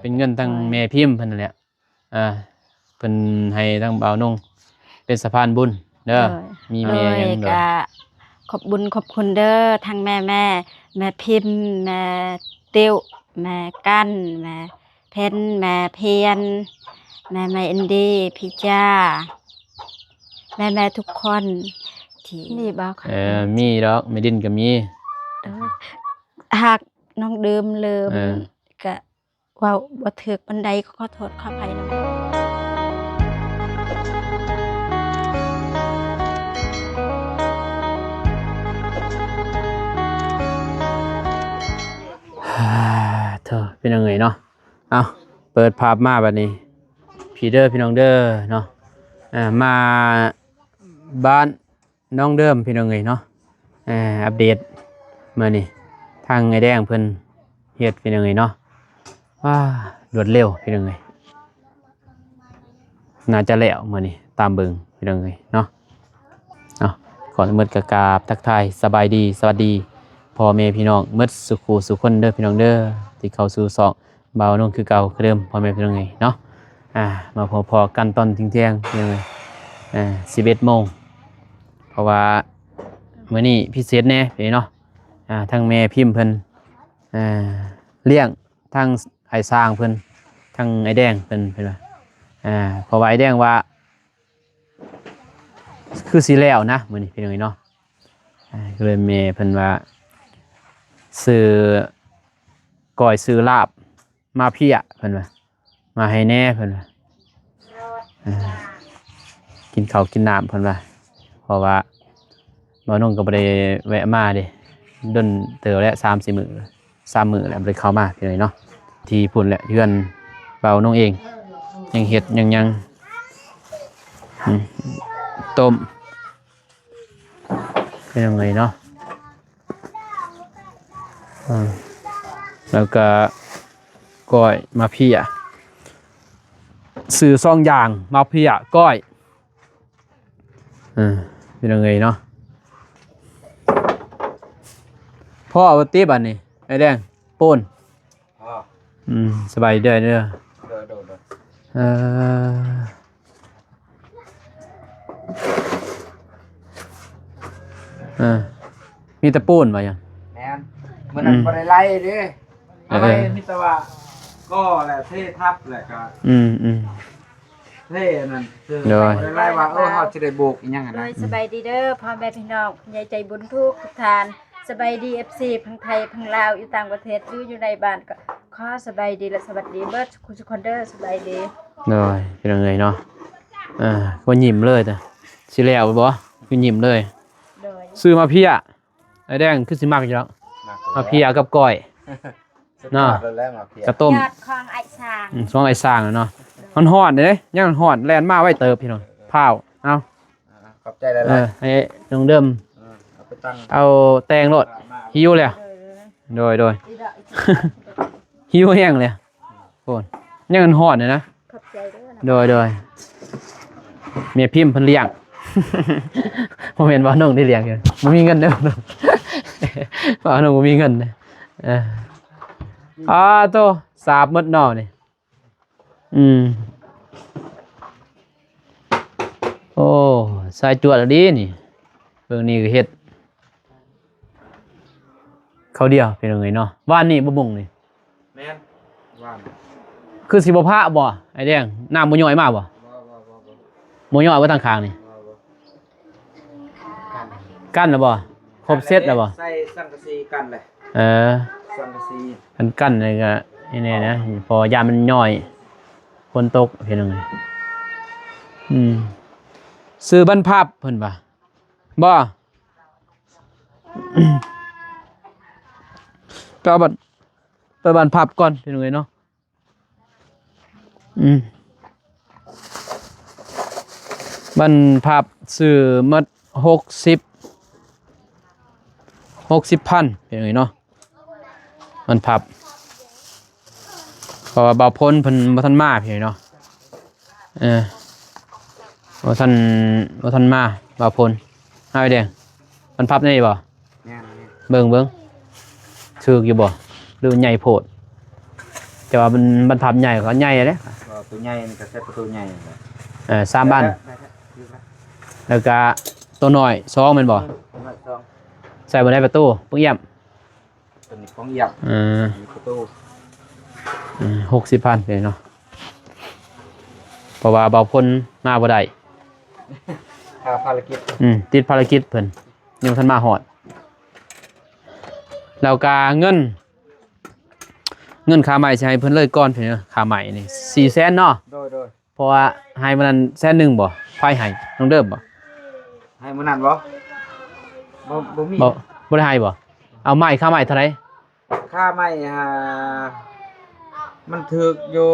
เป็นเงินทั้งแม่พิมพ์เพิ่นนั่นแหละเพิ่นให้ทั้งบ่าวนงเป็นสะพานบุญเด้อมีแม่หยังเด้อขอบบุญขอบคุณเด้อทั้งแม่พิมพ์แม่ติ้วแม่กั้นแม่เพนแม่เพียนแม่อินดี้พี่จ้าแม่ทุกคนที่นี่บ่ค่ะมีดอกแม่ดินก็มีหากน้องดื่มลืมก็เว้าบ่ถูกปานใดขอโทษขออภัยนำเธอเป็นยังไงเนาะเอาเปิดภาพมาบัดนี้พี่เด้อพี่น้องเด้อเนาะมาบ้านน้องเดิมพี่น้องเอ้ยเนาะอัปเดตมื้อนี้ทางไอ้แดงเพิ่นเฮ็ดพี่น้องเอ้ยเนาะว้ารวดเร็วพี่น้องเอ้ยน่าจะแล้วมื้อนี้ตามเบิ่งพี่น้องเอ้ยเนาะขอมืดกะกราบทักทายสบายดีสวัสดีพ่อแม่พี่น้องมืดสุขูสุคนเด้อพี่น้องเด้อที่เข้าสู่ซอกบ่าวนงคือเก่าคือเดิมพ่อแม่พี่น้องเอ้ยเนาะมาพอกันตอนเที่ยงพี่น้องเอ้ย11 โมงเพราะว่ามื้อนี้พิเศษแน่พี่เนาะทั้งแม่พิมพ์เพิ่นเลี้ยงทั้งไอ้สร้างเพิ่นทั้งไอ้แดงเพิ่นว่าเพราะว่าไอ้แดงว่าคือสิแล้วนะมื้อนี้พี่น้องเนาะก็เลยแม่เพิ่นว่าซื้อก้อยซื้อลาบมาเพียเพิ่นว่ามาให้แน่เพิ่นว่ากินข้าวกินน้ำเพิ่นว่าเพราะว่าบ่น้องก็บ่ได้แวะมาเด้ดนเติบแล้ว3-4 มื้อ3 มื้อแล้วบ่ได้เข้ามาพี่น้องเนาะที่พุ่นแหละเฮือนเบาน้องเองยังเฮ็ดยังต้มเป็นยังไงเนาะแล้วก็ก้อยมาเพียซื้อ2 อย่างมาเพียก้อยเป็นยังไงเนาะพ่อเอาตีบันนี่ไอ้แดงปูนสบายเด้อมีแต่ปูนมาอย่างแม่นมันนั่นบ่ได้ไล่เด้อะไรมีแต่ว่าก็แหละเททับแหละก็เท่นั่นคือบ่ได้ไล่ว่าเฮาสิได้โบกอีหยังอ่ะนะสบายดีเด้อพ่อแม่พี่น้องผู้ใหญ่ใจบุญทุกท่านสบายดี FC พังไทยพังลาวอยู่ต่างประเทศหรืออยู่ในบ้านก็ขอสบายดีและสวัสดีเบิดทุกคนเด้อสบายดีเลยเป็นยังไงเนาะก็ยิ้มเลยจ้ะสิแล้วบ่คือยิ้มเลยซื้อมาเพียไอ้แดงคือสิมักอยู่แล้วมาเพียกับก้อยเนาะกระต้มของไอ้สร้างของไอ้สร้างเนาะมันฮ้อนเด้ยังฮ้อนแล่นมาไว้เติบพี่น้องพาวเอาขอบใจหลายๆให้น้องเดิมเอาแตงโลดหิวเลยโดยหิวแห้งเลยโอนยังมันฮ้อนเลยนะโดยเมียพิมพ์เพิ่นเลี้ยงผมเห็นว่าน้องได้เลี้ยงอยู่บ่มีเงินเด้อว่าน้องบ่มีเงินโตสาบหมดหน่อนี่โอ้สายจวดแล้วดีนี่เบิ่งนี่ก็เฮ็ดเขาเดียวเป็นยังไงเนาะว่านนี่บ่บุงนี่แม่นว่านคือสิบ่พระบ่ไอ้แดงน้ำบ่ย่อยมาบ่บ่ย่อยบ่ทางข้างนี่กั้นแล้วบ่ครบเซตแล้วบ่ใส่สังกะสีกั้นเลยสังกะสีมันกั้นเลยก็นี่นะพอยามมันย่อยฝนตกเป็นยังไงซื้อบรรพับเพิ่นบ่ไปเอาบัตรไปบรรพับก่อนเป็นยังไงเนาะบรรพับซื้อมัด60,000เป็นยังไงเนาะบรรพับเพราะว่าบ่าวพ้นเพิ่นบ่ทันมาพี่เนาะบ่ทันมาบ่าวพ้นหาไว้แดงบรรพับได้บ่เบิ่งถูกอยู่บ่หรือใหญ่โพด แต่ว่ามันพับใหญ่ก็ใหญ่เด้ ก็ตัวใหญ่นี่ก็ใช้ประตูใหญ่เลย 3 บ้านแล้วก็ตัวน้อย2แม่นบ่ใส่บ่ได้ประตูเพิ่งเยี่ยม ตัวนี้ของเยี่ยมประตู 60,000เลยเนาะเพราะว่าเบาพลมาบ่ได้ ค่าภารกิจ ติดภารกิจเพิ่นยังทันมาฮอดแล้วก็เงินค่าใหม่สิให้เพิ่นเลยก่อนเพิ่นเนาะค่าใหม่นี่400,000เนาะ โดย เพราะว่าให้มันนั้น100,000บ่ไฟให้น้องเดิมบ่ ให้มื้อนั้นบ่มี บ่ได้ให้บ่เอาใหม่ค่าใหม่เท่าไหร่ ค่าไม้มันถูกอยู่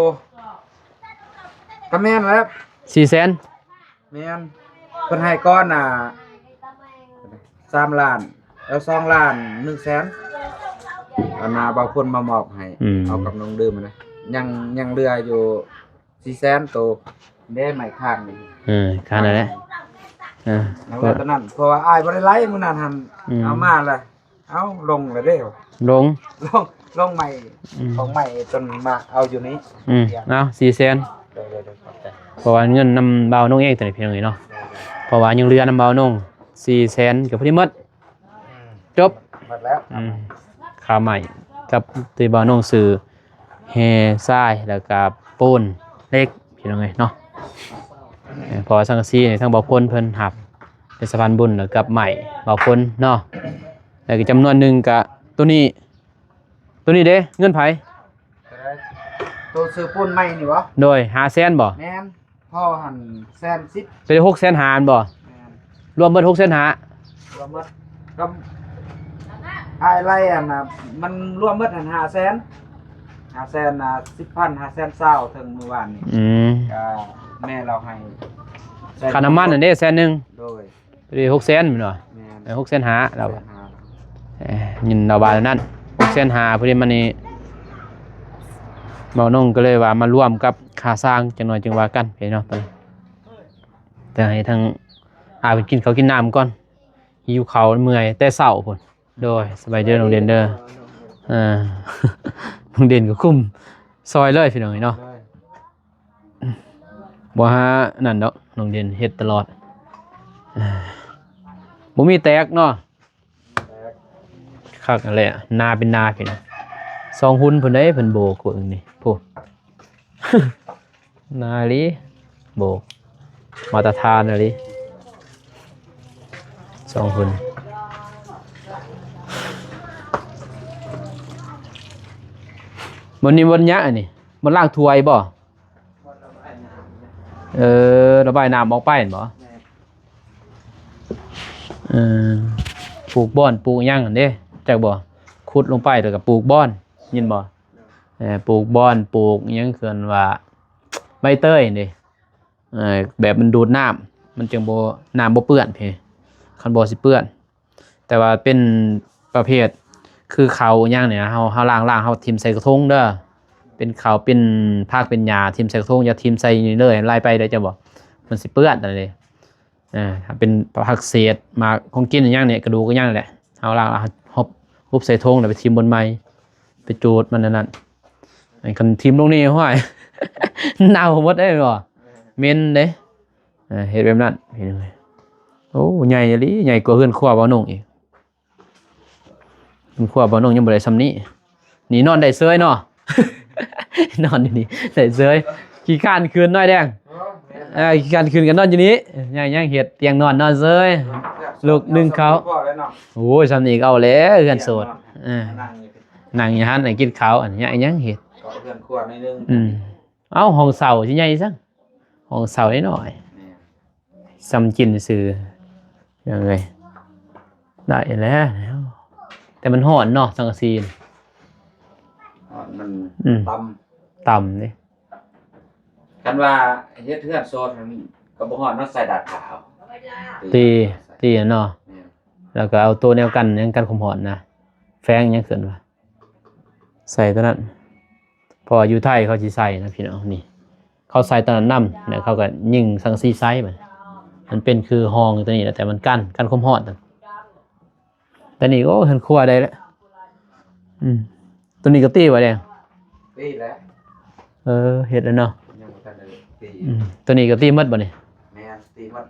ก็แม่นแล้ว 400,000 แม่นเพิ่นให้ก้อน3 ล้านแล้ว2 ล้าน1แสนอันน่ะบางคนมามอบให้เอากับน้องดื่มนะยังเหลืออยู่4แสนโตได้ไม้ข้างนี่ ค่านั่นแหละแล้วตอนนั้นเพราะว่าอ้ายบ่ได้ไล่มื้อนั้นหั่นเอามาแล้วเอาลงแล้วเด้ ลง ลงใหม่ของใหม่จนมาเอาอยู่นี้ เอา400,000เพราะว่าเงินนำเบาน้องเองแต่เพียงนี้เนาะเพราะว่ายังเรือนำเบาน้อง400,000กับพอดีหมดจบ หมดแล้ว ค่าใหม่กับตีเบาน้องซื้อแฮทรายแล้วก็ปูนเล็กพี่น้องเอ้ยเนาะเพราะว่าสังกะสีนี่ทั้งเบาพ่นเพิ่นหับเป็นสะพานบุญแล้วกับใหม่เบาพ่นเนาะแล้วก็จำนวนหนึงก็ตัวนี้เด้เงินไผ ตัวซื้อปูนใหม่นี่บ่ โดย500,000บ่ แม่นพ่อหั่นแสนสิบ เป็น600,000หารบ่ แม่น รวมเบิด600,000หาร รวมหมดก็อ้ายไล่อันน่ะมันรวมหมดหั่น500,000น่ะ10,000 520,000ถึงมื้อวานนี้ก็แม่เราให้ ค่าน้ำมันนั่นเด้100,000 โดย เป็น600,000แม่นบ่ แม่น 600,000หาเรายินเราบาดนั้น600,000หาพอดีมันนี่เบาน้องก็เลยว่ามาร่วมกับค่าสร้างจังหน่อยจึงว่ากันพี่น้องแต่ให้ทางไปกินข้าวกินน้ำก่อนหิวข้าวเมื่อยแต่เช้าพุ่นโดยสบายเด้อน้องเด่นเด้อน้องเด่นก็คุ้มซอยเลยพี่น้องเนาะบ่หานั่นดอกน้องเด่นเฮ็ดตลอดบ่มีแตกเนาะคักนั่นแหละนาเป็นนาพี่น้อง2หุ่นเพิ่นได้เพิ่นโบกกูนี่พุนาลิโบกมาตรฐานน่ะลิ2หุ่นวันนี้วันยะอันนี้มันล้างถ้วยบ่ระบายน้ำออกไปเห็นบ่ปลูกบ่อนปลูกหยังอันเด้จักบ่ขุดลงไปแล้วก็ปลูกบ่อนยินบ่ปลูกบ่อนปลูกหยังเกินว่าใบเตยนี่แบบมันดูดน้ำมันจึงบ่น้ำบ่เปื้อนพี่คันบ่สิเปื้อนแต่ว่าเป็นประเภทคือเขาหยังเนี่ยเฮาล้างเฮาทิ่มใส่กระทงเด้อเป็นเขาเป็นภาคเป็นหญ้าทิ่มใส่กระทงอย่าทิ่มใส่นี่เลยไล่ไปได้จะบ่มันสิเปื้อนนั่นเลยถ้าเป็นผักเศษมาของกินอย่างเนี่ยกระดูกก็ย่างแหละเอาล้างฮุบใส่ทงแล้วไปทิ่มบนไม้ไปจูดมันนั่นคันทิ่มลงนี่ห้อย เน่าหมดได้บ่เหม็นเด้เฮ็ดแบบนั้นเห็นมั้ยโอ้ใหญ่อีหลีใหญ่กว่าเฮือนครัวบ่น้องอีกเฮือนครัวบ่น้องยังบ่ได้ซำนี้นี่นอนได้เซยเนาะ นอนอยู่นี่ได้เซยขี้ข้านคืนน้อยแดงขี้ข้านคืนกันนอนอยู่นี้ยังเฮ็ดเตียงนอนเซยลูกนึงเขาโอ้ยซำนี้เอาแล้วเฮือนโสดนั่งอยู่หั่นกินข้าวอันนี้ยังเฮ็ดก็เฮือนครัวนิดนึงเอ้าห้องเสาสิใหญ่ซังห้องเสานิดหน่อยซ้ำกินซื่อยังไงได้แล้วแต่มันร้อนเนาะสังกะสีมันต่ำนี่กันว่าเฮ็ดเฮือนโซนมันก็บ่ฮ้อนเนาะใส่ดาดขาวตีเนาะแล้วก็เอาตัวแนวกันยังกันความร้อนนะแฟงยังเกินว่าใส่ตัวนั้นพออยู่ไทยเขาสิใส่นะพี่น้องนี่เขาใส่ตอนนั้นนำแล้วเขาก็ยิงสังกะสีไซส์มันเป็นคือห้องตัวนี้แต่มันกันความร้อนแต่นี่ก็เห็นครัวได้แล้วตัวนี้ก็ตีไว้แดงตีแล้ว เฮ็ดแล้วเนาะ ยังบ่ทันได้ตี ตัวนี้ก็ตีหมดบ่นี่ แม่นตีหมด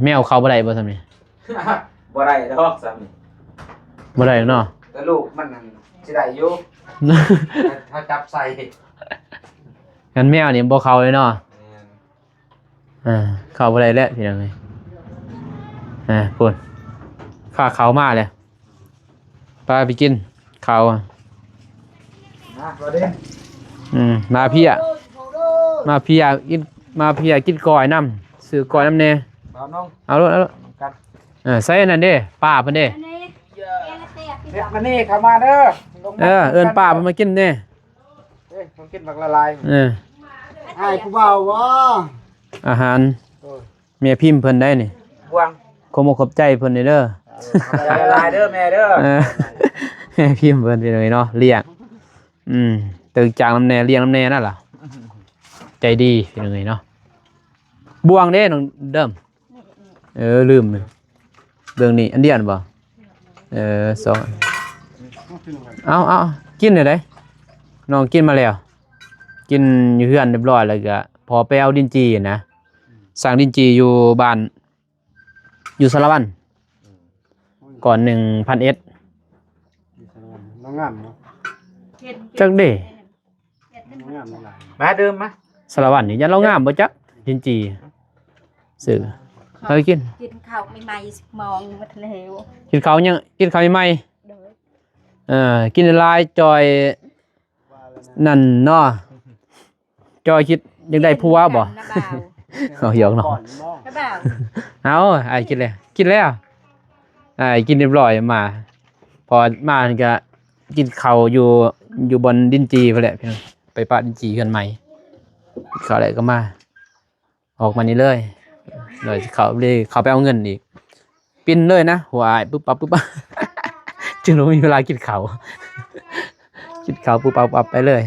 แมวเข้าบ่ได้บ่ซั่นนี่ บ่ได้ดอกซ้ำนี่ บ่ได้เนาะ แต่ลูกมันนั่นสิได้อยู่ถ้าจับใส่ งั้นแมวนี่บ่เข้าเลยเนาะ แม่น เข้าบ่ได้แล้วพี่น้องเอ้ยพูดข้าเข้ามาแล้วพาไปกินข้าวนะบ่ได้ มาพี่อ่ะมาพี่อ่ะกินมาพี่อ่ะกินก้อยน้ำซื้อก้อยน้ำแน่ บ่น้อง เอาลูกกัน ใส่อันนั่นเด้ป้าเพิ่นเด้ เฮ็ดมานี่เข้ามาเด้อลงมา เอิ้นป้าเพิ่นมากินเด้ เอ้ยมันกินบักละลาย ให้ผู้บ่าววะ อาหารเมียพิมพ์เพิ่นได้นี่ บวง ขอมขอบใจเพิ่นเด้อ ละลายเด้อแม่เด้อ แม่พิมพ์เพิ่นไปเลยเนาะเลี้ยงตึกจางน้ำแน่เลี้ยงน้ำแน่นั่นล่ะใจดีพี่น้องเอ้ยเนาะบวงเด้น้องเดิมลืมเลยเรื่องนี้อันเดียวบ่สองเอากินเลยได้น้องกินมาแล้วกินอยู่เฮือนเรียบร้อยแล้วก็พอไปเอาดินจีนะสั่งดินจีอยู่บ้านอยู่สารวัตรก่อน 1,000 เอส น้องงามเนาะ จักเด้ น้องงามหลาย มาเดิมมา สารวัตรนี่ยันเรางามบ่จักดินจีซื้อเอาไปกิน กินข้าวใหม่ๆมองมาทะเลว กินข้าวยังกินข้าวใหม่ โดย กินหลายจอยนั่นเนาะจอยคิดยังได้ผัวบ่ น้าบ่าว เอาหยอกเนาะ ก่อนน้อง น้าบ่าว เอาไอ้กินแล้วไอ้กินเรียบร้อยมา พอมาก็กินข้าวอยู่บนดินจีไปแหละพี่น้องไปปะดินจีกันใหม่ข้าวอะไรก็มาออกมานี่เลยหน่อยเขาเลยเขาไปเอาเงินอีกปิ้นเลยนะหัวไอ้ปุ๊บปั๊บปุ๊บปั๊บ จึงรู้มีเวลากินข้าว กินข้าวปุ๊บปั๊บปั๊บไปเลย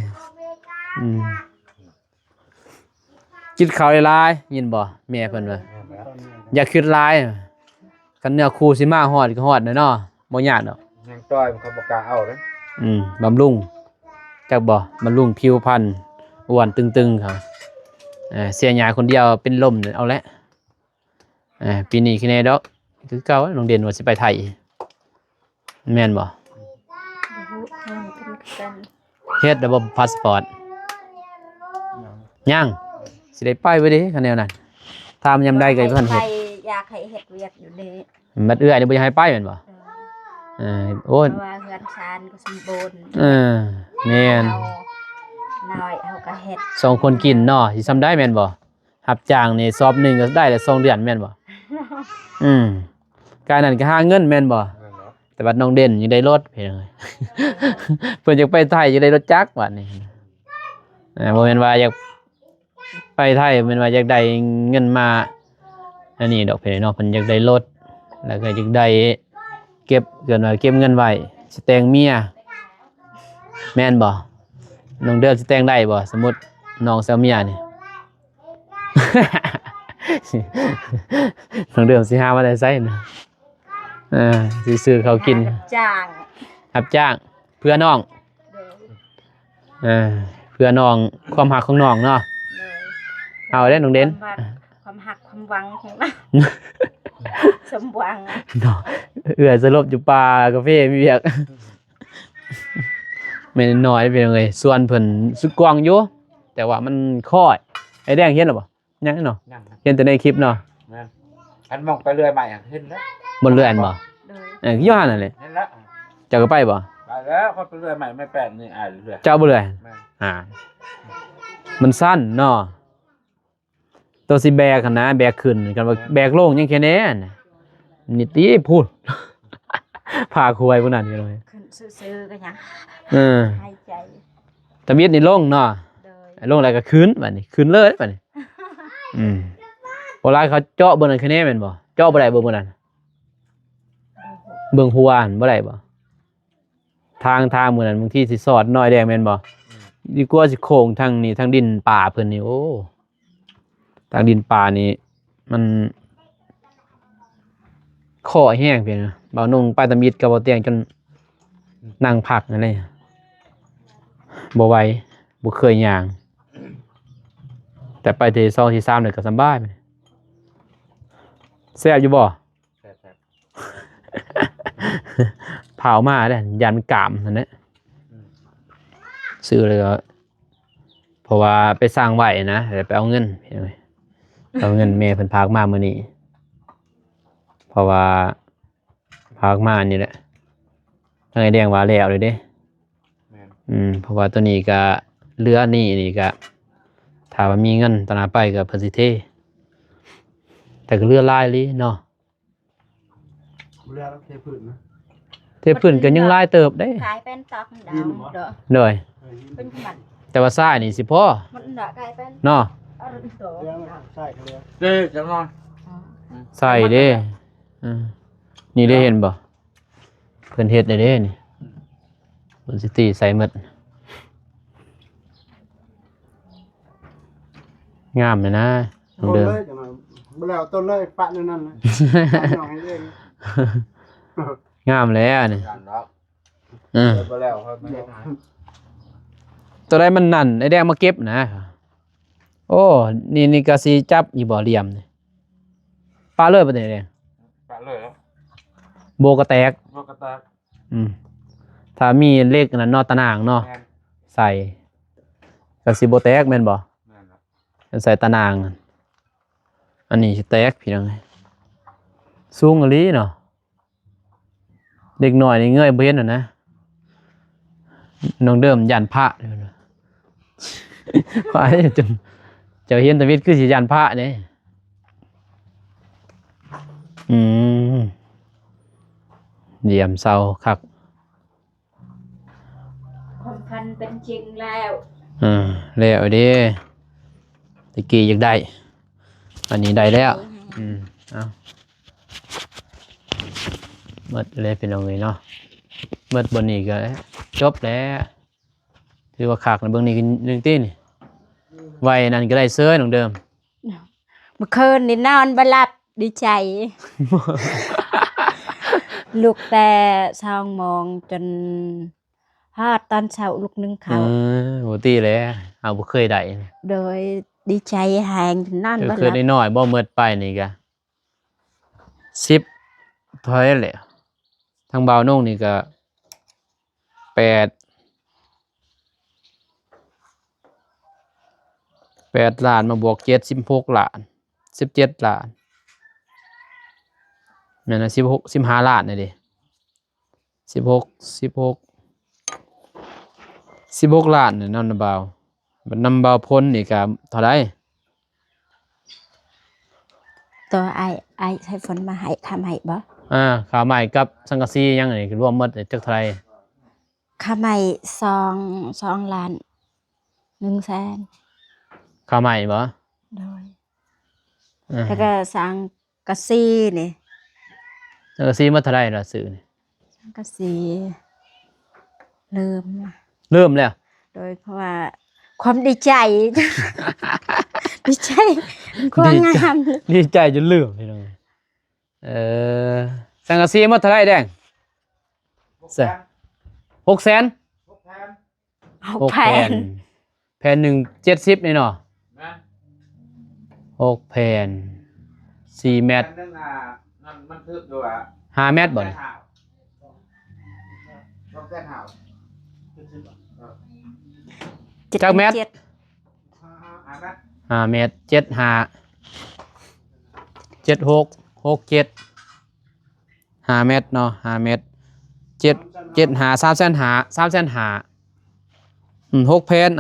กินข้าวหลายๆยินบ่แม่เพิ่นว่าอย่าคิดหลายกันเนื้อคู่สิมาฮอดก็ฮอดเนาะบ่ยากดอก ยังต้อยมันเขาบ่กล้าเอาเด้อบ ำรุงจักบ่บำรุงผิวพรรณอ้วนตึงๆครับเสียหยาคนเดียวเป็นลมเอาละปีนี้คือแน่ดอกคือเก่าโรงเรียนว่าสิไปไทยแม่นบ่เฮ็ดระบบพาสปอร์ตยังสิได้ไปไว้เด้คะแนนนั้นถามยามใดก็เพิ่นเฮ็ด อยากให้เฮ็ดเวียกอยู่นี่ บัดเอื้อยนี่บ่อยากให้ไปแม่นบ่โอ้ย เพราะว่าเฮือนชานก็สมบูรณ์ แม่น น้อยเอาก็เฮ็ด สองคนกินเนาะสิซ้ำได้แม่นบ่รับจ้างนี่สอบหนึงก็ได้แต่2 เดือนแม่นบ่การนั้นก็หาเงินแม่นบ่แต่บัดน้องเด่นยังได้รถเพิ่น เพิ่นอยากไปไทยยังได้รถจักรบัดนี้บ่แม่นว่าอยากไปไทยแม่นว่าอยากได้เงินมาอันนี้ดอกเพิ่นเนาะเพิ่นอยากได้รถแล้วก็อยากได้เก็บเกินว่าเก็บเงินไว้สิแต่งเมียแม่นบ่น้องเดิมสิแต่งได้บ่สมมุติน้องสาวเมียนี่ น้องเดิมสิหามาได้ไสนะสิซื้อเขาวกิน จ้าง รับจ้างเพื่อน้อง โดย เพื่อน้องความหักของน้องเนาะ โดย เอาได้น้องเด่น ความหักความหวังของเรา สมหวัง เนาะเอื้อสลบอยู่ป่ากาแฟมีเวียก ไม่น้อยเป็นไงส่วนเพิ่นสุดกว้างอยู่แต่ว่ามันค่อยไอ้แดงเห็นหรอบ่ยังเนาะ นั่ง เห็นแต่ในคลิปเนาะ แม่นอันมองไปเรื่อยใหม่เห็นแล้ว บนเรือนบ่ โดย ย้อนนั่นแหละ เห็นแล้ว เจ้าก็ไปบ่ ไปแล้วเขาไปเรื่อยใหม่ไม่แปลกนี่เรื่อย เจ้าบ่เรือน แม่น มันสั้นเนาะตัวสิแบกหั่นนะแบกขึ้นกันว่าแบกลงยังแค่แน่น่ะนิดเดียวพูด พาคุยพวกนั้นอยู่เลย ขึ้นซื่อๆก็ยัง หายใจ ตะมิดนี่ลงเนาะ โดย ลงแล้วก็ขึ้นบัดนี้ขึ้นเลยบัดนี้โบราณเขาเจาะเบิ่งนั่นคะแนนแม่นบ่เจาะบ่ได้เบิ่งบ่นั่นเบิ่งหัวหั่นบ่ได้บ่ทางมื้อนั้นบางทีสิสอดน้อยแดงแม่นบ่ดีกว่าสิโค้งทางนี้ทางดินป่าเพิ่นนี่โอ้ทางดินป่านี่มันข้อแห้งเพียงบ่าวนงไปตะมิดกับบ่เตียงจนนั่งพักนั่นเลยบ่ไหวบ่เคยย่าง แต่ไปที่2ที่3เนี่ยก็สำบายไปแซ่บอยู่บ่ แซ่บ เผามาเด้ยันกามนั่นแหละซื้อเลยก็เพราะว่าไปสร้างไว้นะเดี๋ยวไปเอาเงินพี่น้องเอาเงินแม่เพิ่นพากมามื้อนี้เพราะว่าพากมานี่แหละทางไอ้แดงว่าแล้วเลยเด้ แม่น เพราะว่าตัวนี้ก็เรือนี่ก็ถ้าว่ามีเงินตอนหน้าไปก็เพิ่นสิเทแต่ก็เรือลายลิเนาะ เรือแล้วเทพื้นนะ เทพื้นก็ยังลายเติบได้ กลายเป็นตอกดาวเด้อ เลย เป็นขมัน แต่ว่าทรายนี่สิพอ มันเด้อกลายเป็น เนาะ เอาเรื่องโต เรือมันใช่เรือ เด้อจังนอน ใส่เด้นี่ได้เห็นบ่เพิ่นเฮ็ดได้เด้นี่เพิ่นสิตีใส่หมดงามเลยนะน้อง ต้น เดิม เลยจังนั้นบ่แล้วต้นเลยปะนั่นนั่นเลยปะหน่อยเอง งามแล้วนี่ กันแล้ว อือ เดี๋ยวไปแล้วเขาไม่ได้ทาน ตัวใดมันนั่นไอ้แดงมาเก็บนะโอ้นี่ก็สิจับอีบ่เหลี่ยมนี่ปลาเลิศปานใดแดง ปะเลยแล้ว โบกระแตก พวกกระตาก ถ้ามีเลขนั้นเนอตะนางเนาะ แม่น ใส่ก็สิบ่แตกแม่นบ่ แม่นแล้ว ใส่ตะนางอันนี้สิแตกพี่น้องเอ้ยสูงอีหลีเนาะเด็กน้อยนี่เงยบ่เห็นน่ะนะน้องเดิมย่านพระเด้อนะ ขวายจนเจ้าเห็นตะวิทย์คือสิย่านพระเด้เยี่ยมเศร้าคัก ความพันเป็นจริงแล้ว แล้วเด้ตะกี้อยากได้อันนี้ได้แล้วเอาหมดเลยเป็นเอาไงเนาะหมดบนนี้ก็จบแล้วถือว่าคักนะเบิ่งนี่ก็นึงตีนี่ไว้นั่นก็ได้เสื้อน้องเดิม เมื่อคืนนี่นอนบ่หลับดีใจ ลุกแต่2 โมงจนฮอดตอนเช้าลุกนึ่งข้าว โหตีแล้วเอาบ่เคยได้ โดยดีใจแหงจนนอนบ่ เค ห ย ลับ ได้น้อยบ่เมิดไปนี่ก็10เท่าไหร่แหละทางบ่าวนุ่งนี่ก็8ล้านมาบวก7 16ล้าน17ล้านแม่นนะ15ล้านน่ะดิ16ล้านนี่นำบ่าวบัดนำบ่าวพ้นนี่ก็เท่าใด ตัวไอใช้ฝนมาให้ทำให้บ่ ข้าวใหม่กับสังกะสียังไงรวมหมดจักเท่าไหร่ ค่าใหม่2 ล้าน1แสน ข้าวใหม่บ่ โดย อ่า แล้วก็สังกะสีนี่ สังกะสีมาเท่าไหร่ล่ะซื้อนี่ สังกะสีลืม เริ่มแล้ว โดยเพราะว่าความดีใจ ดีใจความงาม ดีใจจนลืมพี่น้องสังกะสีมาเท่าไหร่แดง 600,000 6แสน เอา 6 แผ แผ่ น นแผ่นหนึง70นี่เนาะ แม่น 6แผ่น4เมตร อันนั้นนั่นมันทึกอยู่อ่ะ 5เมตรบ่นี่ ต้องแก้ห่าว จักเมตร 7 อ่านนะ 5เมตร75 76 67 5เมตรเนาะ5เมตร75 3,500,000 6แผ่น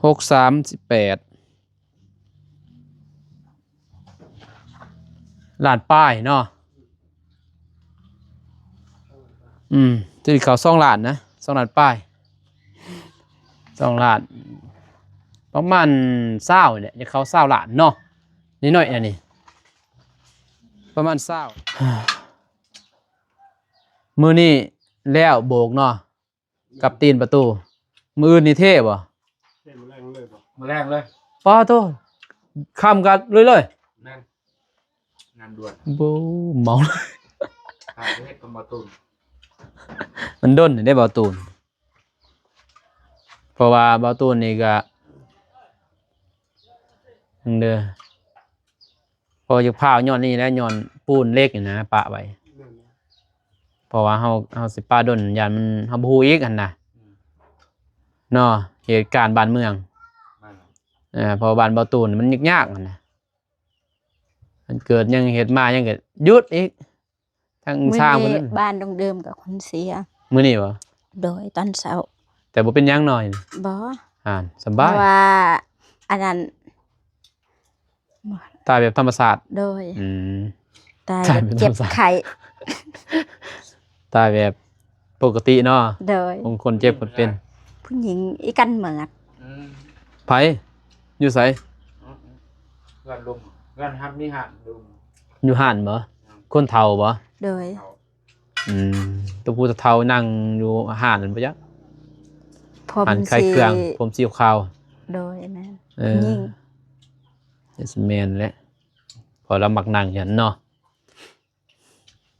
6 38ล้านป้ายเนาะจะเขา2 ล้านนะ2 ล้านป้าย2 ล้านประมาณ20เนี่ยจะเขา20 ล้านเนาะนิดหน่อยอันนี้ประมาณ20มื้อนี้แล้วโบกเนาะกับตีนประตูมื้ออื่นนี่เท่บ่ เท่มาแรงเลยบ่ มาแรงเลย ป้าโตคำกันเลย แม่นงานด่วน บูเมา ขาดเฮ็ดกับมาตุน มันด้นได้เบาตูนเพราะว่าเบาตูนนี่ก็ เด้อพอจะพาวย้อนนี่แล้วย้อนปูนเล็กนี่นะปะไว้เพราะว่าเฮาสิปาดนยานมันเฮาบ่ฮู้อีกหั่นน่ะเนาะเหตุการณ์บ้านเมืองเพอบ้านเบาตูนมันยากๆหั่นน่ะมันเกิดยังเฮ็ดมายังก็หยุดอีกทั้งสร้างเพิ่น บ้านดงเดิมกับคนเสีย มื้อนี้บ่ โดยตอนเช้า แต่บ่เป็นหยังน้อย บ่ ส เพ บาย ราะว่าอันนั้น ตายแบบธรรมศาสตร์ โดย อืม ตาย ตายเป็น เจ็บ ธรรมศาสตร์ ไข้ ตายแบบปกติเนาะ โดย บางคนเจ็บคนเป็น ผู้หญิงอีกันเหมือด ไผอยู่ไส เงินลุมเงินฮับนี่หันลุม อยู่ห้านบ่คนเฒ่าบ่ โดย ตัวผู้เฒ่านั่งอยู่ห้านนั่นบ่จ๊ะ ผม หันไข่เครื่องผมสีขาว โดยแม่น เออ ยิ่ง เอสแมนแหละพอเรามักนั่งอย่างนั้นเนาะ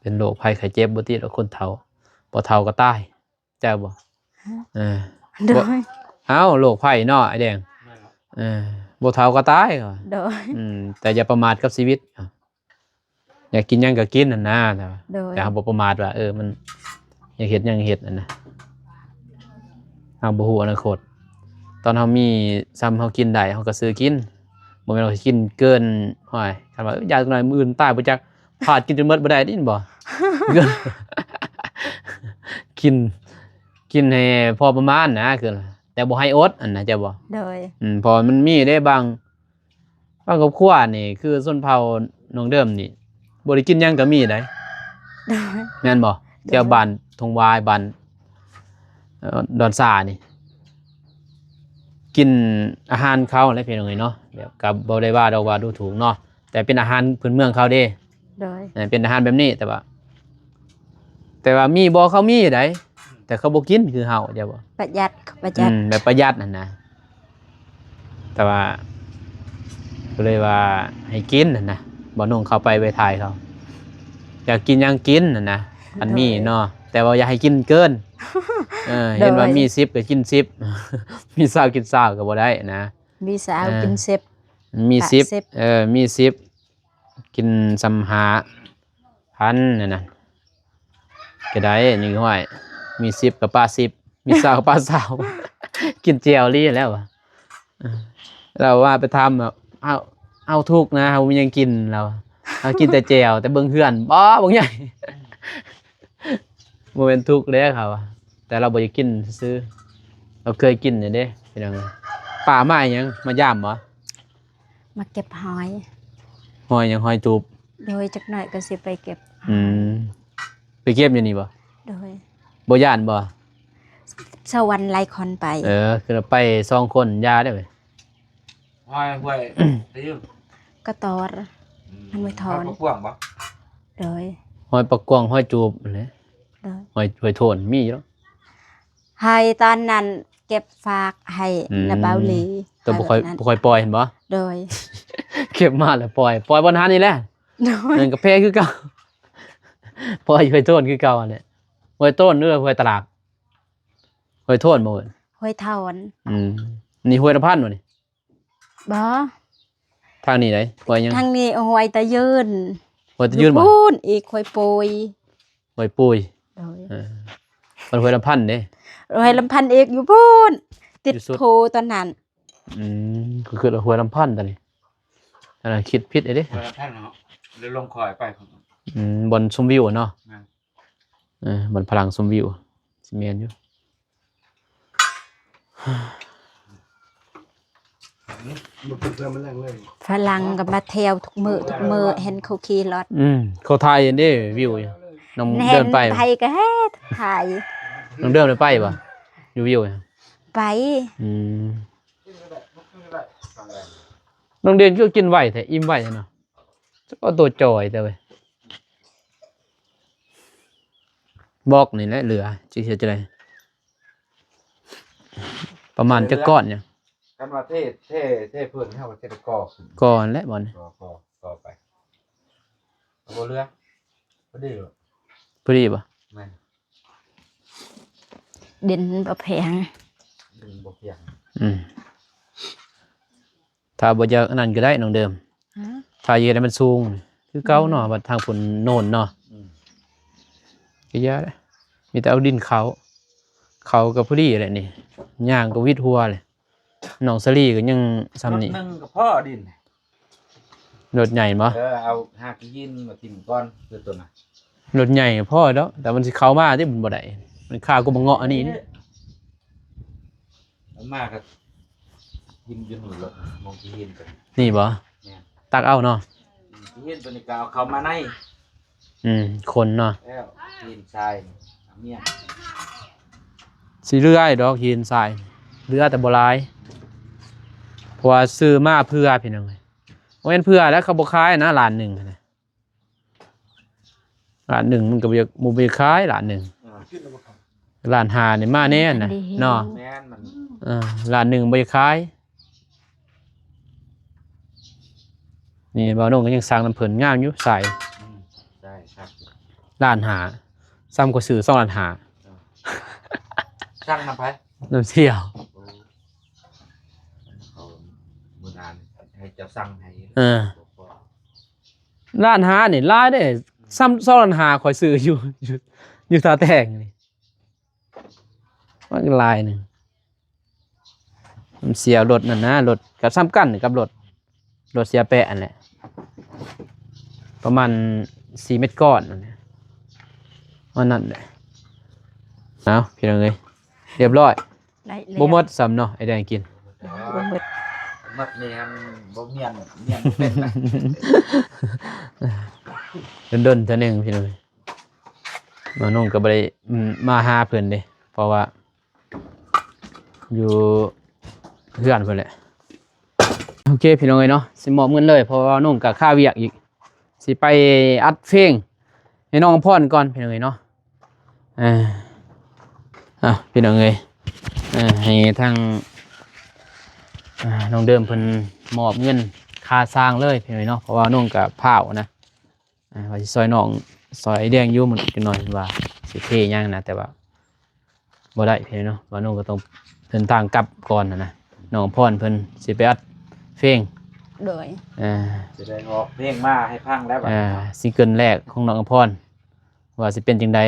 เป็นโรคภัยไข้เจ็บบ่ติดแล้วคนเฒ่าบ่เฒ่าก็ตายเจ้าบ่เออ โดย เอ้าโรคภัยเนาะไอ้แดงบ่เฒ่าก็ตายก็ โดย แต่อย่าประมาทกับชีวิตอยากกินหยังก็กินนั่นนะแต่ว่า โดย แต่เราบ่ประมาทว่ามันอยากเฮ็ดหยังเฮ็ดนั่นนะเฮาบ่ฮู้อนาคตตอนเฮามีซ้ำเฮากินได้เฮาก็ซื้อกินบ่แม่นว่ากินเกินห้อยคันว่าอยากหน่อยมื้ออื่นตายบ่จักพลาดกินจนหมดบ่ได้ดิบ่ กินให้พอประมาณนะคือแต่บ่ให้อดอันน่ะจะบ่ โดย พอมันมีได้บางครอบครัวนี่คือชนเผ่าน้องเดิมนี่บ่ได้กินหยังก็มีได้ โดย แม่นบ่เที่ยวบ้านทงวายบ้านดอนซานี่กินอาหารเขาอะไรเพียงเนาะแบบกับบ่ได้ว่าดอกว่าดูถูกเนาะแต่เป็นอาหารพื้นเมืองเขาเด้ โดย เป็นอาหารแบบนี้แต่ว่ามีบ่เขามีได้แต่เขาบ่กินคือเฮาจะบ่ ประหยัดประหยัด แบบประหยัดนั่นนะแต่ว่าก็เลยว่าให้กินนั่นนะบ่นุ่งเข้าไปถ่ายเขาอยากกินหยังกินนั่นนะอันมีเนาะแต่ว่าอย่าให้กินเกินเห็นว่ามี10ก็กิน10 มี20กิน20ก็บ่ได้นะ มีสาวกินเซฟ มี ปะ 10มี10กินสำหาพันนั่นน่ะก็ได้นี่ห้อยมี10กับป้า10มี20กับป้า20 กินเจียวลี่แล้ววะเราว่าไปทำแบบเอาทุกนะเรามียังกินเรากินแต่เจียวแต่เบิ่งเพื่อนบ่บ่ใหญ่ โมเมนทุกข์เลยครับแต่เราบ่อยากกินซื้อเราเคยกินเนี่ยเด้เป็นยังไงป่าไม้ยังมาย่ามบ่ มาเก็บหอย หอยยังหอยจูบ โดยจักหน่อยก็สิไปเก็บ ไปเก็บอยู่นี่บ่ โดย บ่ย่านบ่ สวรรค์ไลคอนไป คือเราไป2คนยาได้เว้ย ห้อยห้วยได้ยิน ก็ตอด มันไม่ถอน กว้างบ่ โดย หอยปลากวางหอยจูบนั่นแหละ โดย หอยโทนมีอยู่แล้ว ให้ตอนนั้นเก็บฝากให้นาบาวลี แต่บ่ค่อย ให้แบบนั้น บ่ค่อยปล่อยเห็นบ่ โดย เก็บมาแล้วปล่อยบ่ทันนี่แหละ โดย เงินกาแฟคือเก่า ปล่อยหอยโทนคือเก่าอันนี้หอยโทนหรือหอยตลาดหอยโทนบ่เอิ้น ห้วยทอน นี่หวยละพันบ่นี่ บ่ ทางนี้ไหนหวยยัง ทางนี้ห้วยตะยืน หวยตะยืนบ่ พูนอีกห้วยปุย หวยปุย โดย มันหวยละพันเด้ ห้วยลำพันธ์อีกอยู่พูนติด อยู่สุด โพตอนนั้น ก็คือหวยละพันตอนนี้อันนั้นคิดผิดไอ้เด้ เวลาท่านเนาะเดี๋ยวลงคอยไปครับ บนชมวิวเนาะ นั่น บนพลังชมวิวสิแม่นอยู่ มันเป็นเรื่องมันแรงเลย ฝรั่งก็มาเที่ยวทุกมื้อเห็นเขาขี่รถ เขาถ่ายอันเด้วิวอยู่น้อง เห็ เดิ น นไป ไปก็เฮ็ดถ่าย น้องเดินไปบ่อยู่วิวเนี่ย ไป น้องเดินก็กินไหวแต่อิ่มไหวเนาะก็ตัวจอยแต่เว้ยบอกนี่แหละเหลือจะเสียจะไรประมาณจะก้อนเนี่ย กันว่าเท่เพิ่นเฮาว่าเทศก่อขึ้น ก้อนและบอล ก่อไปเอาบ่เรือบ่ดีหรอ พอดีป่ะ แม่น ดินบ่แพง ดึงบ่เพียง ถ้าบ่อยากอันนั้นก็ได้น้องเดิม ฮะ ถ้าเฮ็ดให้มันสูงคือเก่าเนาะบัดทางพุ่นโน่นเนาะก็อย่าเด้อมีแต่เอาดินเขาก็พอดีแหละนี่ย่างก็วิดหัวเลยน้องสลีก็ยังซ้ำนี่ รถหนึงกับพ่อดิน รถใหญ่บ่ เอาหากยินมาทิ่มก่อนคือตัวน่ะ รถใหญ่พอแล้วแต่มันสิเข้ามาที่มันบ่ได้มันค่าก็บ่เงาะอันนี้นี่ เอามาก็ทิ่มอยู่นี่รถมองที่เห็นกัน นี่บ่ แม่น ตักเอาเนาะ ที่เห็นตัวนี้ก็เอาเข้ามาใน คนเนาะ แล้วหินทรายเอาเมียน สิเรื่อยดอกหินทรายเรือแต่บ่หลายเพราะว่าซื้อมาเพื่อพี่น้องเอ้ยบ่แม่นเพื่อแล้วเขาบ่ขายนะล้านหนึงนะล้านหนึงมันก็บ่ไปขายล้านหนึงล้านห้านี่มาแน่น่ะเนาะ แม่นมัน ล้านหนึงบ่ไปขายนี่บ่าวน้องก็ยังสร้างน้ำเพิ่นงามอยู่ใส่ ได้ครับ ล้านห้าซ้ำกว่าซื้อ2ล้านห้า ช่างนำไป น้ำเที่ยว เขามือนานให้เจ้าสั่งให้ ล้านห้านี่หลายเด้ซ้ำ2ล้านห้าข่อยซื้ออยู่ตาแตงนี่มันหลายหนึงมันเสียรถนั่นนะรถก็ซ้ำกันกับรถเสียแปะอันแหละประมาณ4เม็ดก้อนนั่นแหละว่านั่นแหละเอาพี่น้องเอ้ยเรียบร้อย ได้แล้ว บ่หมดซ้ำเนาะไอ้แดงกิน บ่หมด มัดนี่มันบ่เมียนเป็นนะ ดนๆเท่านึงพี่น้องมาน้องก็บ่ได้มาหาเพิ่นเด้เพราะว่าอยู่เพื่อนเพิ่นแหละโอเคพี่น้องเอ้ยเนาะสิมอบเงินเลยเพราะว่าน้องก็ค่าเวียกอีกสิไปอัดเพลงให้น้องพรก่อนพี่น้องเอ้ยเนาะพี่น้องเอ้ยให้ทางน้องเดิมเพิ่นมอบเงินค่าสร้างเลยพี่น้องเอ้ยเนาะเพราะว่าน้องก็พร้าวนะว่าสิซอยน้องซอยไอ้แดงอยู่มันจักหน่อยว่าสิเทหยังนะแต่ว่าบ่ได้พี่น้องเนาะว่าน้องก็ต้องเดินทางกลับก่อนนะน้องพรเพิ่นสิไปอัดเพลง โดย จะได้ออกเพลงมาให้พังแล้วบัด ซิงเกิลแรกของน้องอภรณ์ว่าสิเป็นจังใด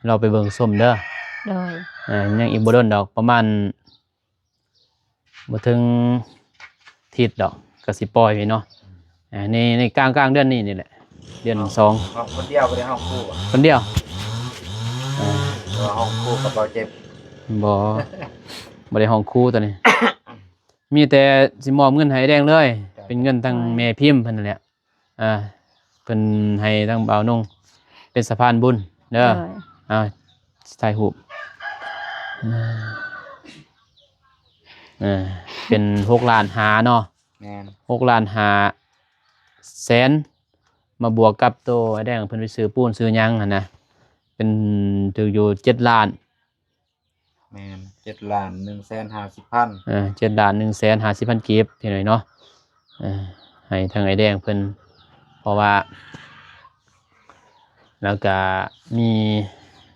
เราไปเบิ่งส้มเด้อ โดย ยังอีกบ่โดนดอกประมาณบ่ถึงทิศดอกก็สิปล่อยไว้เนาะในกลางเดือนนี้นี่แหละเดือน2 ของคนเดียวบ่ได้ห้องคู่อะ คนเดียว ตัวห้องคู่กับเบาเจ็บ บ่ได้ห้องครูตัวนี้ มีแต่สิมอบเงินให้แดงเลย เป็นเงินทางแม่พิมพ์เพิ่นนั่นแหละเพิ่นให้ทางบ่าวนงเป็นสะพานบุญเด้อ โดย ถ่ายรูปเป็น6ล้านหาเนาะ แม่น 6ล้านหาแสนมาบวกกับตัวไอ้แดงเพิ่นไปซื้อปูนซื้อหยังหั่นนะเป็นถึงอยู่7ล้าน แม่น7,150,000 7ล้าน150,000กีบพี่น้อยเนาะให้ทางไอ้แดงเพิ่นเพราะว่าแล้วก็มี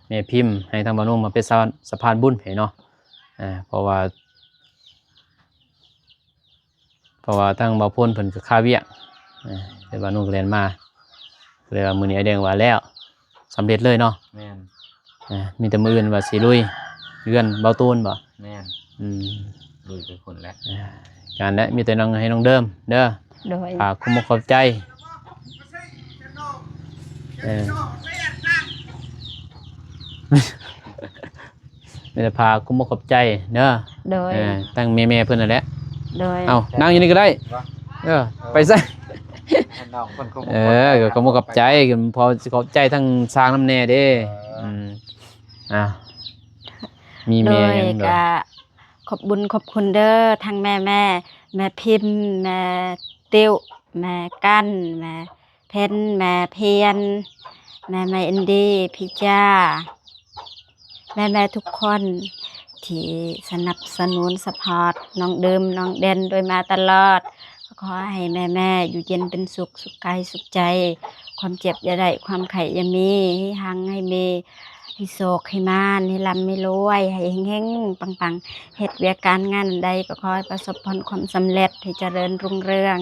แม่พิมพ์ให้ทางบ้านนุ่มมาเป็นสะพานบุญให้เนาะเพราะว่าทางบ่าวพ้นเพิ่นก็ค่าเวียกเป็นบ้านนุ่มก็เรียนมาก็เลยว่ามื้อนี้ไอ้แดงว่าแล้วสำเร็จเลยเนาะ แม่น มีแต่มื้ออื่นว่าสิลุยเรือนเบาตูนบ่ แม่น อืม ลุยเป็นคนแล้ว การและมีแต่น้องให้น้องเดิมเด้อ โดย ฝากคุ้มอกขอบใจมีแต่พาคุ้มอกขอบใจเด้อ โดย ตั้งแม่ๆเพิ่นนั่นแหละ โดย เอานั่งอยู่นี่ก็ได้ไปซะ ให้น้องเพิ่นคง ก็ขอบคุณขอบใจกันพอสิขอบใจทั้งสร้างน้ำแน่เด้มี โด แม่ ย ยังเด้อ ก็ขอบบุญขอบคุณเด้อทางแม่พิมพ์แม่ติ้วแม่กั้นแม่เพนแม่เพียนแม่อินดีพี่จ้าแม่ทุกคนที่สนับสนุนสปอร์ตน้องเดิมน้องเด่นโดยมาตลอดขอให้แม่อยู่เย็นเป็นสุขสุขกายสุขใจ ความเจ็บอย่าได้ความไข่อย่ามีให้หังให้มี ให้โศกให้มานให้ร่ำให้รวยให้เฮงๆปังๆเฮ็ดเวียกการงานใดก็ขอให้ประสบผลความสำเร็จให้เจริญรุ่งเรือง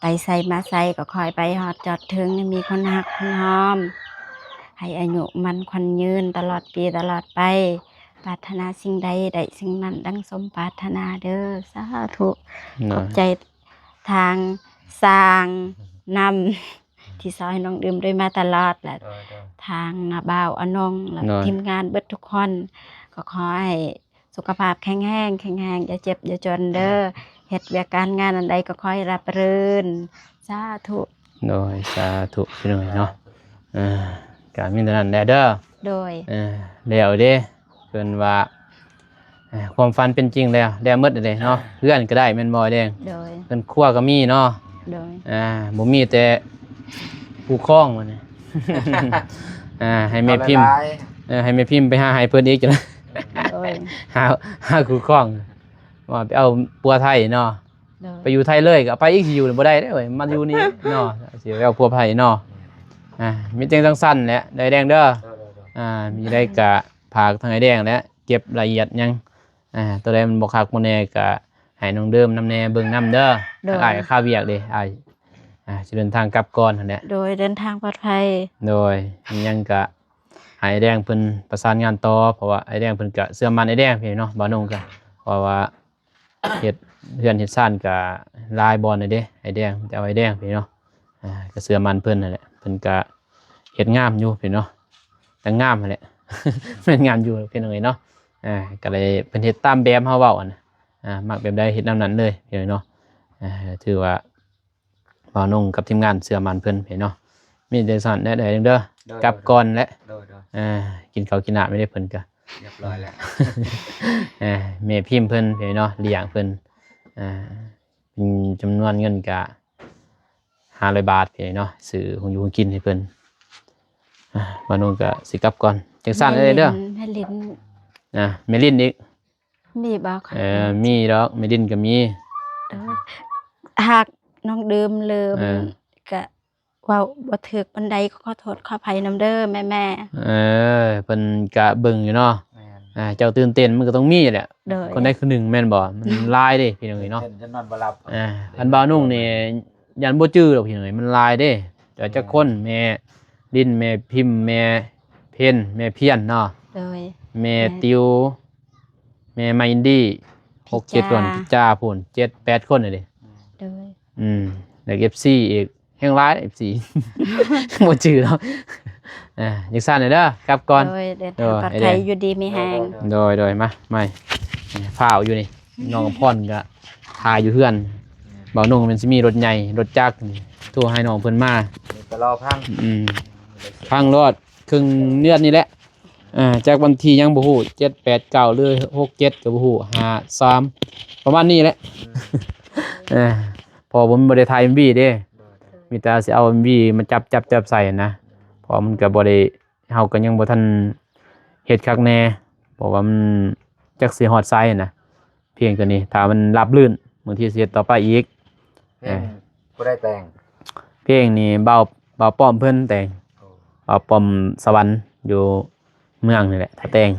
ไปใส่มาใส่ก็คอยไปฮอดจอดถึงให้มีคนฮักคนหอมให้อายุมันควันยืนตลอดปีตลอดไปปรารถนาสิ่งใดได้สิ่งนั้นดังสมปรารถนาเด้อสาธุขอบใจทางสร้างนำที่ซอยน้องดื่มด้วยมาตลอดแหละทางนาบ่าวอนงและทีมงานเบิดทุกคนก็ขอให้สุขภาพแข็งแรงอย่าเจ็บอย่าจนเด้อเฮ็ดเวียกการงานอันใดก็ขอให้รับรื่นสาธุ โดยสาธุพี่น้องเนาะการมีเท่านั้นแหละเด้อ โดย แล้วเด้เพิ่นว่าความฝันเป็นจริงแล้วหมดเลยเนาะเพื่อนก็ได้แม่นบ่แดง โดย เพิ่นครัวก็มีเนาะ โดย บ่มีแต่ผู้ครองมันนี่ ให้แม่พิมพ์ให้แม่พิมพ์ไปหาให้เพิ่นอีกจ้ะนะ โดย หาคู่ครองว่าไปเอาปัวไทยเนาะ โดย ไปอยู่ไทยเลยก็เอาไปอีกสิอยู่บ่ได้เด้อเว้ยมาอยู่นี่เนาะสิไปเอาปัวไทยเนาะมีจังสั้นๆแหละได้แดงเด้อมีได้กะผากทางไอ้แดงและเก็บรายละเอียดยังตัวใดมันบ่คักบ่แน่ก็ให้น้องเดิมนำแน่เบิ่งนำเด้ออ้ายค่าเวียกเด้อ้ายสิเดินทางกลับก่อนนั่นแหละ โดยเดินทางปลอดภัย โดยมีหยังก็ให้ไอ้แดงเพิ่นประสานงานต่อเพราะว่าไอ้แดงเพิ่นก็เชื่อมั่นไอ้แดงพี่เนาะบ่าวนุ่งก็เพราะว่าเฮ็ดเฮือนเฮ็ดซ่านก็หลายบ่อนน่ะเด้ไอ้แดงจะเอาไอ้แดงพี่เนาะก็เชื่อมั่นเพิ่นนั่นแหละเพิ่นก็เฮ็ดงามอยู่พี่เนาะแต่งามนั่นแหละ แม่นงามอยู่พี่น้องเอ้ยเนาะก็เลยเพิ่นเฮ็ดตามแบบเฮาเว้าอันน่ะมักแบบใดเฮ็ดนำนั้นเลยพี่น้องเนาะถือว่าบ่าวนุ่งกับทีมงานเชื่อมั่นเพิ่นพี่เนาะมีแต่สั่นแน่ได้เด้อกลับก่อนและกินข้าวกินน้ำไม่ได้เพิ่นก็ เรียบร้อยแล้ว แม่พิมพ์เพิ่นพี่เนาะเลี้ยงเพิ่นเป็นจำนวนเงินก็500 บาทพี่เนาะซื้อของอยู่ของกินให้เพิ่นบ่าวนุ่งก็สิกลับก่อนจังซั่นเลยเด้อ ให้ลิ้น เมลินอีก มีบ่ค่ะ มีดอกเมลินก็มี หากน้องดื่มลืม ก็เว้าบ่ถูกปานใดก็ขอโทษขออภัยนำเด้อแม่ เพิ่นก็เบิ่งอยู่เนาะเจ้าตื่นเต้นมันก็ต้องมีแหละ ๆโดย คนใดคนหนึ่งแม่นบ่มันหลายเด้พี่น้องเอ้ยเนาะ เช่นจะนอนบ่หลับ อันบ่าวนุ่งนี่ยันบ่จื้อดอกพี่น้องเอ้ยมันหลายเด้เดี๋ยวจะคนแม่ลิ้นแม่พิมพ์แม่เพ็ญแม่เพี้ยนเนาะ โดย แม่ติวแม่มาอินดี้6-7 คนจ้าพูน7-8 คนน่ะเด้ โดย แล้ว FC อีกแห่งหลาย FC บ่จื้อดอกจังซั่นเด้อกลับก่อน โดยเดินทางปลอดภัยอยู่ดีมีแฮง โดยมาไม่ฝ้าวอยู่นี่น้องกับพ่อนก็ทายอยู่เพื่อนบ่าวนุ่งมันสิมีรถใหญ่รถจักรนี่โทรให้น้องเพิ่นมา จะรอพัง พังรอดครึ่งเดือนนี่แหละจากวันที่ยังบ่ฮู้7 8 9หรือ6 7ก็บ่ฮู้5 3ประมาณนี้แหละพอผมบ่ได้ถ่าย MV เด้มีแต่สิเอา MV มาจับใส่นะเพราะมันก็บ่ได้เฮาก็ยังบ่ทันเฮ็ดคักแน่เพราะว่ามันจักสิฮอดไซนะเพียงตัวนี้ถ้ามันราบรื่นบางทีสิเฮ็ดต่อไปอีก ผู้ได้แต่ง เพลงนี้เบาป้อมเพิ่นแต่งเบาป้อมสวรรค์อยู่เมืองนี่แหละถ้าแต่ง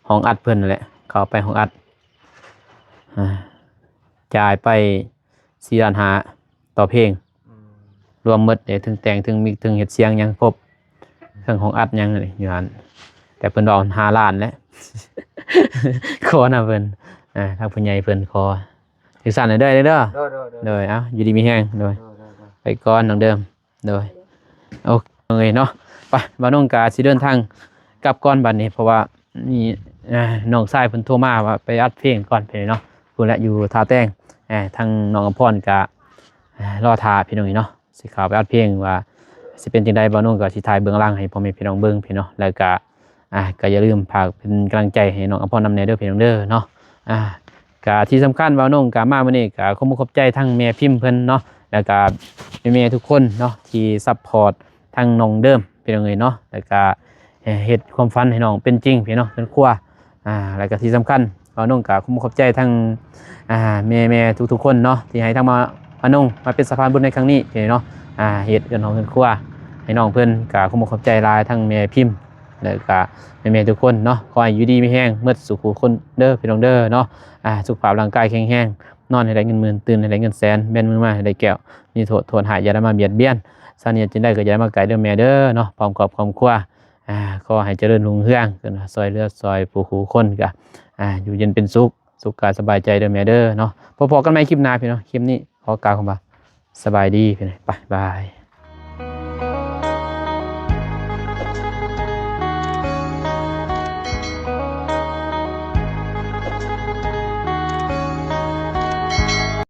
ห้องอัดเพิ่นนั่นแหละเข้าไปห้องอัดจ่ายไป4 ล้าน 5ต่อเพลงรวมหมดเด้ถึงแต่งถึงมิกถึงเฮ็ดเสียงหยังครบเครื่องห้องอัดหยังนี่อยู่หั่นแต่เพิ่นเอา5 ล้านแล้ว ขอนะเพิ่นทางผู้ใหญ่เพิ่นขอถึงสั่นได้เด้อโดยอยู่ดีมีแฮงโดยไปก่อนน้องเดิมโดยโอเคเนาะไปบ่าวน้องกาสิเดินทางกลับก่อนบัดนี้เพราะว่านี่น้องชายเพิ่นโทรมาว่าไปอัดเพลงก่อนไปเนาะพูนละอยู่ท่าแต้งทางน้องอภรก็รอท่าพี่น้องเนาะสิเข้าไปอัดเพลงว่าสิเป็นจังได๋บ่าวน้องก็สิถ่ายเบื้องหลังให้พ่อแม่พี่น้องเบิ่งพี่เนาะแล้วก็ก็อย่าลืมฝากเป็นกำลังใจให้น้องอภรนำแน่เด้อพี่น้องเด้อเนาะก็ที่สำคัญบ่าวน้องก็มามื้อนี้ก็ขอบใจทั้งแม่พิมพ์เพิ่นเนาะแล้วก็แม่ๆทุกคนเนาะที่ซัพพอร์ตทั้งน้องเดิมพี่น้องเอ้ยเนาะแล้วก็เฮ็ดความฝันให้น้องเป็นจริงพี่เนาะเป็นครัวแล้วก็ที่สำคัญบ่าวน้องก็ขอบใจทั้งแม่ๆทุกๆคนเนาะที่ให้ทั้งบ่าวน้องมาเป็นสะพานบุญในครั้งนี้พี่เนาะเฮ็ดกับน้องเป็นครัวให้น้องเพิ่นก็ขอบใจหลายทั้งแม่พิมพ์ แล้วก็แม่ๆทุกคนเนาะขอให้อยู่ดีมีแห้งเมื่อสุขคนเด้อพี่น้องเด้อเนาะสุขภาพร่างกายแข็งแรงนอนให้ได้เงินหมื่นตื่นให้ได้เงินแสนแม่นมือมาให้ได้แก้วมีโทษหายอย่าได้มาเบียดเบียนสาเหตุจึงได้ก็อย่าได้มาไกลเด้อแม่เด้อเนาะพร้อมกับครอบครัวขอให้เจริญรุ่งเรืองกันซอยเลือดซอยผู้คู่คนก็อยู่เย็นเป็นสุขสุขกายสบายใจเด้อแม่เด้อเนาะพอๆกันใหม่คลิปหน้าพี่น้องคลิปนี้ขอกล่าวคำว่าสบายดีพี่น้องไปบาย